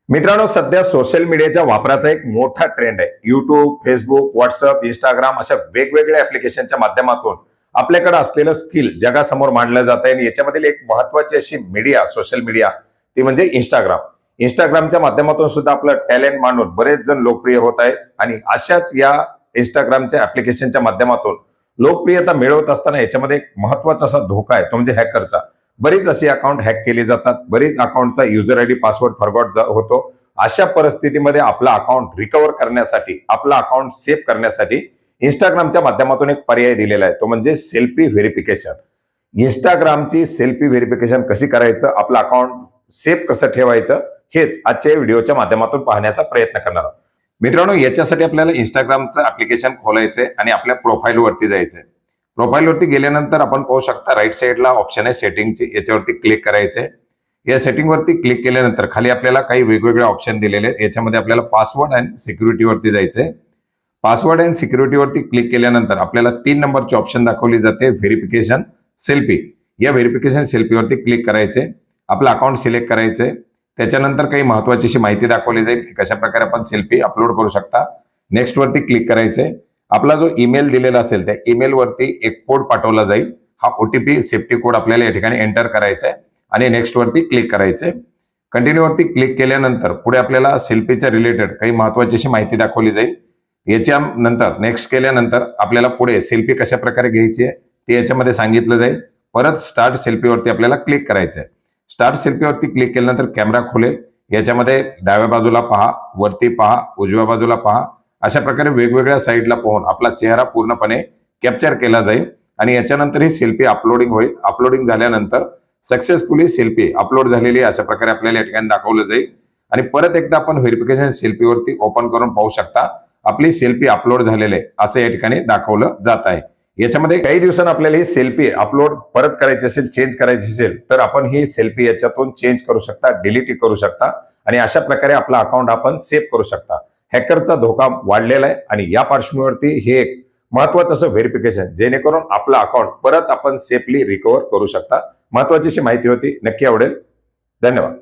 मित्रांनो, सध्या सोशल मीडियाच्या वापराचा एक मोठा ट्रेंड आहे. युट्यूब, फेसबुक, व्हॉट्सअप, इंस्टाग्राम अशा वेगवेगळ्या ऍप्लिकेशनच्या माध्यमातून आपल्याकडे असलेलं स्किल जगासमोर मांडलं जात आहे. आणि याच्यामधील एक महत्वाची अशी मीडिया, सोशल मीडिया, ती म्हणजे इंस्टाग्राम. इंस्टाग्रामच्या माध्यमातून सुद्धा आपलं टॅलेंट मांडून बरेच जण लोकप्रिय होत आहेत. आणि अशाच या इंस्टाग्रामच्या ऍप्लिकेशनच्या माध्यमातून लोकप्रियता मिळवत असताना याच्यामध्ये एक महत्वाचा असा धोका आहे, तो म्हणजे हॅकरचा. बरीच अशी अकाउंट हॅक केली जातात, बरीच अकाउंटचा युजर आयडी पासवर्ड फॉरगॉट होतो. अशा परिस्थितीमध्ये आपला अकाउंट रिकव्हर करण्यासाठी, आपला अकाउंट सेव्ह करण्यासाठी इंस्टाग्रामच्या माध्यमातून एक पर्याय दिलेला आहे, तो म्हणजे सेल्फी व्हेरिफिकेशन. इंस्टाग्रामची सेल्फी व्हेरिफिकेशन कशी करायचं, आपलं अकाउंट सेव्ह कसं ठेवायचं, हेच आजच्या व्हिडिओच्या माध्यमातून पाहण्याचा प्रयत्न करणार आहोत. मित्रांनो, याच्यासाठी आपल्याला इंस्टाग्रामचं ऍप्लिकेशन खोलायचंय आणि आपल्या प्रोफाईल वरती जायचंय. प्रोफाईल वरती गेल्यानंतर आपण पाहू शकता राईट साईडला ऑप्शन आहे सेटिंगची, याच्यावरती क्लिक करायचंय. या सेटिंग वरती क्लिक केल्यानंतर खाली आपल्याला काही वेगवेगळे ऑप्शन दिलेले आहेत. याच्यामध्ये आपल्याला पासवर्ड अँड सिक्युरिटी वरती जायचंय. पासवर्ड अँड सिक्युरिटी वरती क्लिक केल्यानंतर आपल्याला 3 नंबरची ऑप्शन दाखवली जाते, व्हेरिफिकेशन सेल्फी. या व्हेरिफिकेशन सेल्फी वरती क्लिक करायचे, आपलं अकाउंट सिलेक्ट करायचंय. त्याच्यानंतर काही महत्वाची अशी माहिती दाखवली जाईल की कशा प्रकारे आपण सेल्फी अपलोड करू शकता. नेक्स्ट वरती क्लिक करायचंय. आपला जो ईमेल दिलेला असेल त्या ईमेल वरती एक कोड पाठवला जाईल. हा ओटीपी सेफ्टी कोड आपल्याला या ठिकाणी एंटर करायचा आहे आणि नेक्स्ट वरती क्लिक करायचंय. कंटिन्यू वरती क्लिक केल्यानंतर पुढे आपल्याला सेल्फीच्या रिलेटेड काही महत्वाची अशी माहिती दाखवली जाईल. याच्यानंतर नेक्स्ट केल्यानंतर आपल्याला पुढे सेल्फी कशा प्रकारे घ्यायची आहे ते याच्यामध्ये सांगितलं जाईल. परत स्टार्ट सेल्फी वरती आपल्याला क्लिक करायचंय. स्टार्ट सेल्फी वरती क्लिक केल्यानंतर कॅमेरा खुलेल. याच्यामध्ये डाव्या बाजूला पहा, वरती पहा, उजव्या बाजूला पहा, अशा प्रकारे वेगवेगळ्या साईडला पाहून आपला चेहरा पूर्णपणे कॅप्चर केला जाईल आणि याच्यानंतर ही सेल्फी अपलोडिंग होईल. अपलोडिंग झाल्यानंतर सक्सेसफुली सेल्फी अपलोड झालेली अशा प्रकारे आपल्याला या ठिकाणी दाखवलं जाईल. आणि परत एकदा आपण व्हेरिफिकेशन सेल्फीवरती ओपन करून पाहू शकता आपली सेल्फी अपलोड झालेले असं या ठिकाणी दाखवलं जात आहे. याच्यामध्ये काही दिवसांनी आपल्याला ही सेल्फी अपलोड परत करायची असेल, चेंज करायची असेल तर आपण ही सेल्फी याच्यातून चेंज करू शकता, डिलीट करू शकता आणि अशा प्रकारे आपला अकाउंट आपण सेव्ह करू शकता. हॅकरचा धोका वाढलेला आहे आणि या पार्श्वभूमीवरती हे एक महत्वाचं असं व्हेरिफिकेशन जेणेकरून आपलं अकाउंट परत आपण सेफली रिकव्हर करू शकता. महत्वाची अशी माहिती होती, नक्की आवडेल. धन्यवाद.